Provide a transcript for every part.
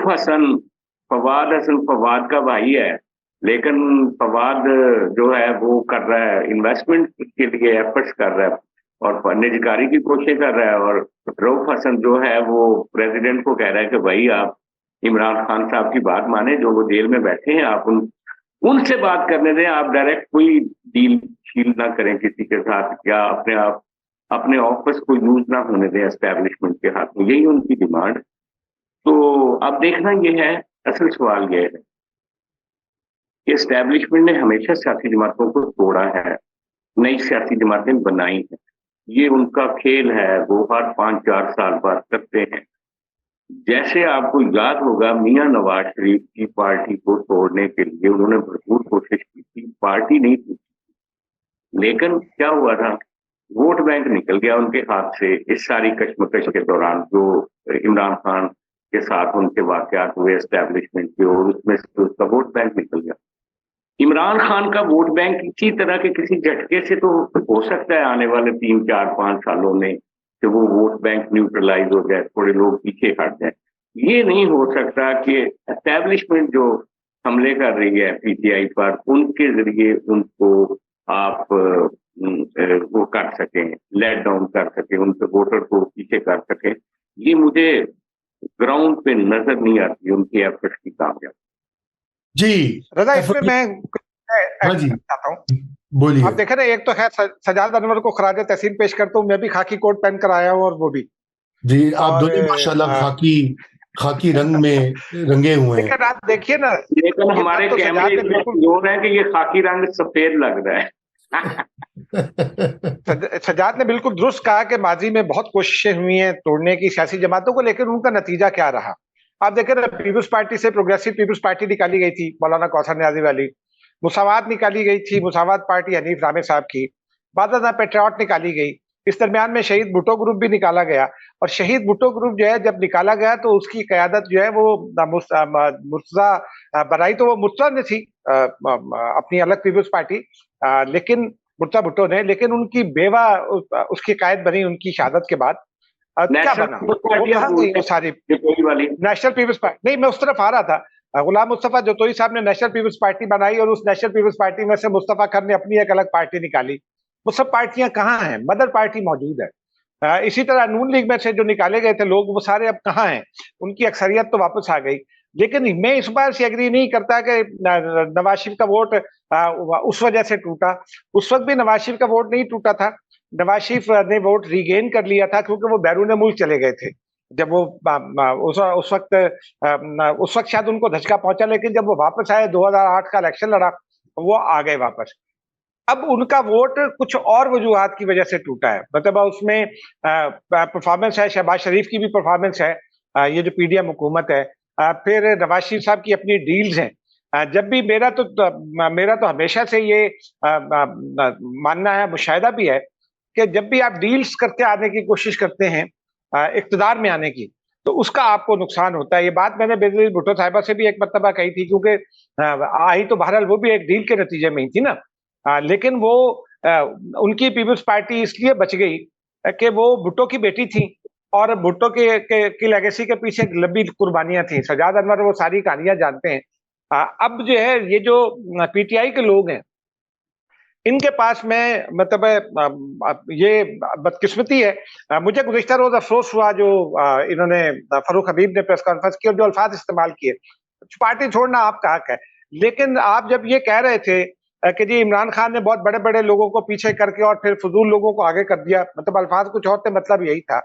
रऊफ हसन, फवाद हसन फवाद का भाई है, लेकिन फवाद जो है वो कर रहा है इन्वेस्टमेंट के लिए एफर्ट्स कर रहा है और निजकारी की कोशिश कर रहा है, और रऊफ हसन जो है वो प्रेसिडेंट को कह रहा है कि भाई आप इमरान खान साहब की बात माने, जो वो जेल में बैठे हैं, आप उनसे बात करने दें, आप डायरेक्ट कोई डील शील ना करें किसी के साथ, या अपने ऑफिस को यूज ना होने दें एस्टेब्लिशमेंट के हाथ में। यही उनकी डिमांड। तो अब देखना ये है, असल सवाल ये है कि एस्टेब्लिशमेंट ने हमेशा सियासी जमातों को तोड़ा है, नई सियासी जमातें बनाई हैं, ये उनका खेल है, वो हर 5-4 साल बाद करते हैं। जैसे आपको याद होगा, मियां नवाज शरीफ की पार्टी को तोड़ने के लिए उन्होंने भरपूर कोशिश की थी, पार्टी नहीं थी, लेकिन क्या हुआ था, वोट बैंक निकल गया उनके हाथ से इस सारी कश्मकश के दौरान, जो इमरान खान के साथ उनके वाकयात हुए एस्टेब्लिशमेंट के, और उसमें से उसका वोट बैंक निकल गया। इमरान खान का वोट बैंक इसी तरह के किसी झटके से तो हो सकता है आने वाले 3-4-5 सालों में कि वो वोट बैंक न्यूट्रलाइज हो जाए, थोड़े लोग पीछे हट जाए। ये नहीं हो सकता कि एस्टेब्लिशमेंट जो हमले कर रही है पीटीआई पर, उनके जरिए उनको आप वो कर सकें, लेट डाउन कर सकें, उनके वोटर को पीछे कर सकें। ये मुझे ग्राउंड पे नजर नहीं आती उनकी एफर्ट की कामयाबी। जी रजा, इसमें मैं हाँ जी चाहता हूँ, बोलिए। आप देखें ना, एक तो है सजाद अनवर को खराज तहसीन पेश करता हूँ, मैं भी खाकी कोट पहन कर आया हूँ और वो भी जी, आप दोनों माशाल्लाह खाकी रंग में रंगे हुए हैं। लेकिन आप देखिए ना, लेकिन हमारे तो कैमरे ने बिल्कुल जोर है कि ये खाकी रंग सफेद लग रहा है। सजाद ने बिल्कुल दुरुस्त कहा कि माजी में बहुत कोशिशें हुई हैं तोड़ने की सियासी जमातों को, लेकिन उनका नतीजा क्या रहा। आप देखें ना, पीपुल्स पार्टी से प्रोग्रेसिव पीपुल्स पार्टी निकाली गई थी मौलाना कौसर न्याजी वाली, मुसावात निकाली गई थी, मुसावात पार्टी हनीफ रामे साहब की, बाद पेट्रियाट निकाली गई, इस दरमियान में शहीद भुट्टो ग्रुप भी निकाला गया। और शहीद भुट्टो ग्रुप जो है जब निकाला गया तो उसकी क़यादत जो है वो मुर्तजा बनाई, तो वो मुर्तजा ने थी अपनी अलग पीपुल्स पार्टी, लेकिन मुर्तजा भुट्टो ने, लेकिन उनकी बेवा उसकी कायद बनी उनकी शहादत के बाद। क्या बना वो सारी नेशनल पीपुल्स पार्टी। नहीं, मैं उस तरफ आ रहा था। गुलाम मुस्तफा जतोई साहब ने नेशनल पीपुल्स पार्टी बनाई और उस नेशनल पीपुल्स पार्टी में से मुस्तफा खर ने अपनी एक अलग पार्टी निकाली। वो सब पार्टियां कहाँ हैं? मदर पार्टी मौजूद है। इसी तरह नून लीग में से जो निकाले गए थे लोग, वो सारे अब कहाँ हैं? उनकी अक्सरियत तो वापस आ गई। लेकिन मैं इस बार से एग्री नहीं करता कि नवाज शरीफ का वोट उस वजह से टूटा। उस वक्त भी नवाज शरीफ का वोट नहीं टूटा था, नवाज शरीफ ने वोट रीगेन कर लिया था क्योंकि वो बैरून मुल्क चले गए थे। जब वो उस वक्त शायद उनको धचका पहुंचा, लेकिन जब वो वापस आए 2008 का इलेक्शन लड़ा, वो आ गए वापस। अब उनका वोट कुछ और वजूहात की वजह से टूटा है, मतलब उसमें परफॉर्मेंस है, शहबाज शरीफ की भी परफॉर्मेंस है, ये जो पीडीएम हुकूमत है, फिर नवाज शरीफ साहब की अपनी डील्स हैं। जब भी मेरा तो हमेशा से ये मानना है, मुशाहिदा भी है कि जब भी आप डील्स करके आने की कोशिश करते हैं, इक़्तिदार में आने की, तो उसका आपको नुकसान होता है। ये बात मैंने बेनज़ीर भुट्टो साहिबा से भी एक मर्तबा कही थी, क्योंकि आई तो बहरहाल वो भी एक डील के नतीजे में ही थी ना, लेकिन वो उनकी पीपुल्स पार्टी इसलिए बच गई कि वो भुट्टो की बेटी थी और भुट्टो की लेगेसी के पीछे लंबी कुर्बानियां थी। सजाद अनवर वो सारी कहानियां जानते हैं। अब जो है, ये जो पीटीआई के लोग हैं, इनके पास में मतलब ये बदकिस्मती है। मुझे गुज़िश्ता रोज अफसोस हुआ जो इन्होंने फरूक हबीब ने प्रेस कॉन्फ्रेंस की और जो अल्फाज इस्तेमाल किए। पार्टी छोड़ना आपका हक है, लेकिन आप जब ये कह रहे थे कि जी इमरान खान ने बहुत बड़े बड़े लोगों को पीछे करके और फिर फजूल लोगों को आगे कर दिया, मतलब अल्फाज कुछ और थे, मतलब यही था।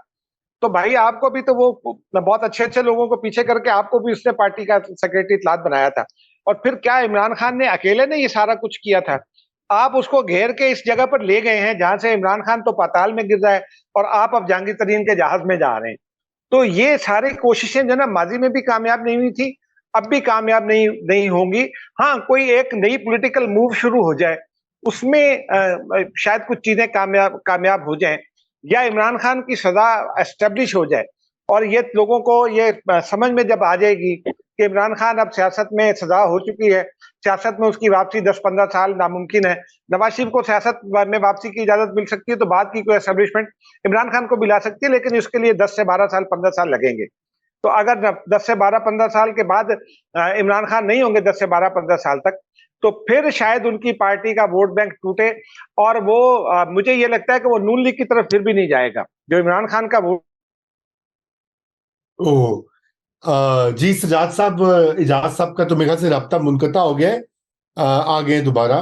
तो भाई आपको भी तो वो बहुत अच्छे अच्छे लोगों को पीछे करके आपको भी उसने पार्टी का सेक्रेटरी इत्तलात बनाया था। और फिर क्या इमरान खान ने अकेले ने ये सारा कुछ किया था? आप उसको घेर के इस जगह पर ले गए हैं जहां से इमरान खान तो पाताल में गिर रहा है और आप अब जहांगीर तरीन के जहाज में जा रहे हैं। तो ये सारी कोशिशें जो ना माजी में भी कामयाब नहीं हुई थी, अब भी कामयाब नहीं होंगी। हाँ, कोई एक नई पॉलिटिकल मूव शुरू हो जाए, उसमें शायद कुछ चीजें कामयाब हो जाएं, या इमरान खान की सजा एस्टेब्लिश हो जाए और ये लोगों को ये समझ में जब आ जाएगी कि इमरान खान अब सियासत में सजा हो चुकी है, सियासत में उसकी वापसी 10-15 साल नामुमकिन है। नवाज शरीफ को सियासत में वापसी की इजाजत मिल सकती है तो बाद की कोई एस्टेब्लिशमेंट इमरान खान को मिला सकती है, लेकिन इसके लिए 10 से 12 साल 15 साल लगेंगे। تو اگر 10 سے 12-15 سال کے بعد عمران خان نہیں ہوں گے 10 سے 12-15 سال تک، تو پھر شاید ان کی پارٹی کا ووٹ بینک ٹوٹے، اور وہ مجھے یہ لگتا ہے کہ وہ نون لیگ کی طرف پھر بھی نہیں جائے گا جو عمران خان کا ووٹ. جی سجاد صاحب، اجاز صاحب کا تو میرے خیال سے رابطہ منقطع ہو گیا ہے، آ گئے دوبارہ.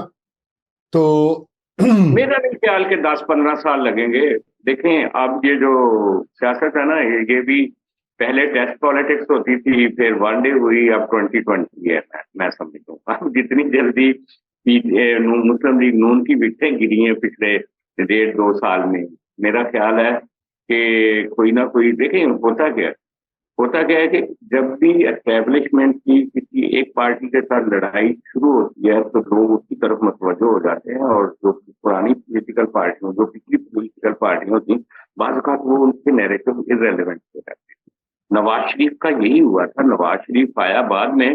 تو میرا نہیں خیال کہ 10-15 سال لگیں گے. دیکھیں اب یہ جو سیاست ہے نا، یہ بھی پہلے ٹیسٹ پالیٹکس ہوتی تھی، پھر ون ڈے ہوئی، اب 2020 ہے. میں سمجھتا ہوں اب جتنی جلدی مسلم لیگ نون کی وکٹیں گری ہیں پچھلے 1.5-2 سال میں، میرا خیال ہے کہ کوئی نہ کوئی، دیکھیں ہوتا کیا ہے کہ جب بھی اسٹیبلشمنٹ کی کسی ایک پارٹی کے ساتھ لڑائی شروع ہوتی ہے تو لوگ اس کی طرف متوجہ ہو جاتے ہیں، اور جو پرانی پولیٹیکل پارٹیوں، جو پچھلی پولیٹیکل پارٹیوں تھیں، بعض اوقات وہ ان کے نیریٹو ارریلیونٹ ہو جاتے ہیں. نواز شریف کا یہی ہوا تھا. نواز شریف آیا بعد میں،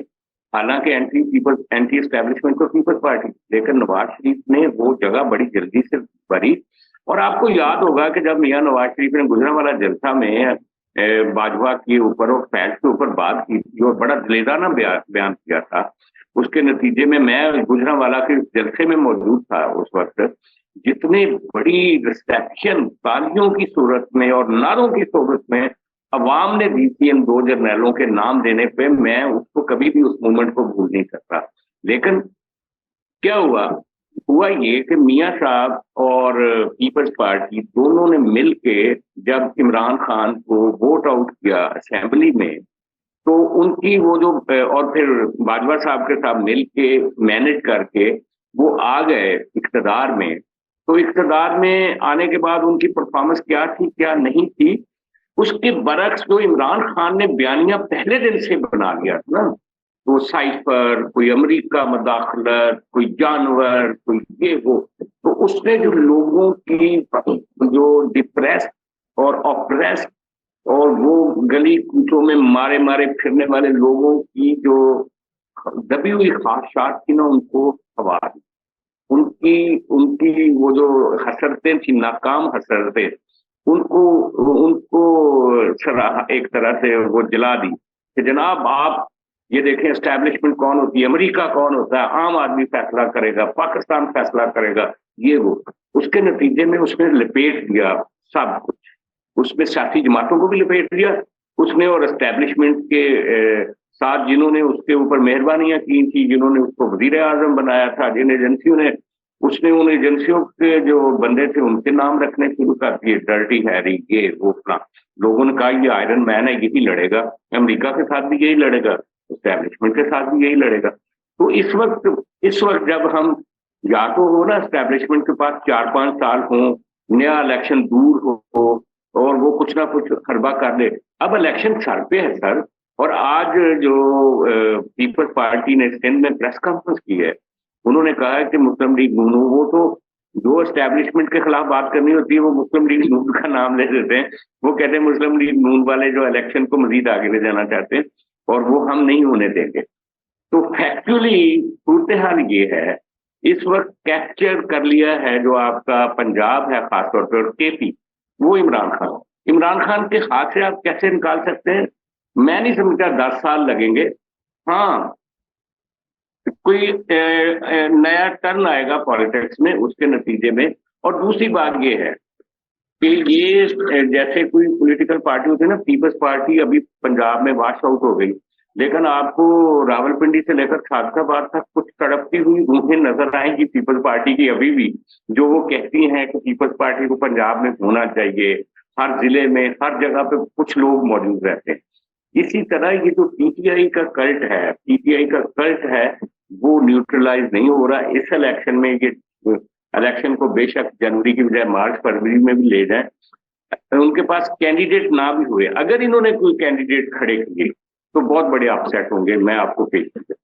حالانکہ اینٹی اسٹیبلشمنٹ کو پیپلز پارٹی، لیکن نواز شریف نے وہ جگہ بڑی جلدی سے بھری. اور آپ کو یاد ہوگا کہ جب میاں نواز شریف نے گجرانوالہ جلسہ میں باجوہ کے اوپر اور فیض کے اوپر بات کی تھی اور بڑا دلیرانہ بیان کیا تھا، اس کے نتیجے میں گجرانوالہ کے جلسے میں موجود تھا اس وقت. جتنے بڑی ریسپشن تالیوں کی صورت میں اور نعروں کی صورت میں عوام نے دی تھی ان 2 جرنیلوں کے نام دینے پہ، میں اس کو کبھی بھی اس مومنٹ کو بھول نہیں سکتا. لیکن کیا ہوا یہ کہ میاں صاحب اور پیپلز پارٹی دونوں نے مل کے جب عمران خان کو ووٹ آؤٹ کیا اسمبلی میں، تو ان کی وہ جو، اور پھر باجوہ صاحب کے ساتھ مل کے مینج کر کے وہ آ گئے اقتدار میں. تو اقتدار میں آنے کے بعد ان کی پرفارمنس کیا تھی کیا نہیں تھی، اس کے برعکس جو عمران خان نے بیانیہ پہلے دن سے بنا لیا تھا نا، وہ سائفر، کوئی امریکہ مداخلت، کوئی جانور، کوئی یہ وہ، تو اس نے جو لوگوں کی جو ڈپریس اور آپریس اور وہ گلی کوچوں میں مارے پھرنے والے لوگوں کی جو دبی ہوئی خواہشات تھی نا، ان کو ہوا دی. ان کی وہ جو حسرتیں تھیں، ناکام حسرتیں، ان کو ایک طرح سے وہ جلا دی کہ جناب آپ یہ دیکھیں اسٹیبلشمنٹ کون ہوتی ہے، امریکہ کون ہوتا ہے، عام آدمی فیصلہ کرے گا، پاکستان فیصلہ کرے گا، یہ وہ. اس کے نتیجے میں اس نے لپیٹ دیا سب کچھ، اس میں سیاسی جماعتوں کو بھی لپیٹ دیا اس نے، اور اسٹیبلشمنٹ کے ساتھ جنہوں نے اس کے اوپر مہربانیاں کی تھی، جنہوں نے اس کو وزیر اعظم بنایا تھا، جن ایجنسیوں نے، اس نے ان ایجنسیوں کے جو بندے تھے ان کے نام رکھنے شروع کر دیے، ڈرٹی ہیری، یہ وہ فلاں. لوگوں نے کہا یہ آئرن مین ہے، یہی لڑے گا، امریکہ کے ساتھ بھی یہی لڑے گا، اسٹیبلشمنٹ کے ساتھ بھی یہی لڑے گا. تو اس وقت جب ہم یا تو ہو نا اسٹیبلشمنٹ کے پاس 4-5 سال ہوں، نیا الیکشن دور ہو اور وہ کچھ نہ کچھ حربہ کر لے. اب الیکشن سر پہ ہے سر. اور آج جو پیپلز پارٹی نے سندھ میں پریس کانفرنس کی ہے، انہوں نے کہا ہے کہ مسلم لیگ نون، وہ تو جو اسٹیبلشمنٹ کے خلاف بات کرنی ہوتی ہے وہ مسلم لیگ نون کا نام لے دیتے ہیں. وہ کہتے ہیں مسلم لیگ نون والے جو الیکشن کو مزید آگے لے جانا چاہتے ہیں اور وہ ہم نہیں ہونے دیں گے. تو فیکچولی صورتحال یہ ہے، اس وقت کیپچر کر لیا ہے جو آپ کا پنجاب ہے خاص طور پر، کے پی، وہ عمران خان کے ہاتھ سے آپ کیسے نکال سکتے ہیں؟ میں نہیں سمجھتا 10 سال لگیں گے. ہاں کوئی نیا ٹرن آئے گا پالیٹکس میں اس کے نتیجے میں. اور دوسری بات یہ ہے کہ یہ جیسے کوئی پولیٹیکل پارٹی ہوتی ہے نا، پیپلز پارٹی ابھی پنجاب میں واش آؤٹ ہو گئی، لیکن آپ کو راول پنڈی سے لے کر خالص آباد تک کچھ تڑپتی ہوئی روحیں نظر آئیں گی پیپلز پارٹی کی ابھی بھی، جو وہ کہتی ہیں کہ پیپلز پارٹی کو پنجاب میں ہونا چاہیے، ہر ضلع میں ہر جگہ پہ کچھ لوگ موجود رہتے ہیں. اسی طرح یہ جو پی ٹی آئی کا کلٹ ہے وہ نیوٹرلائز نہیں ہو رہا. اس الیکشن میں یہ الیکشن کو بے شک جنوری کی بجائے مارچ فروری میں بھی لے جائیں، ان کے پاس کینڈیڈیٹ نہ بھی ہوئے، اگر انہوں نے کوئی کینڈیڈیٹ کھڑے کیے تو بہت بڑے اپسیٹ ہوں گے. میں آپ کو پیش کرتا ہوں.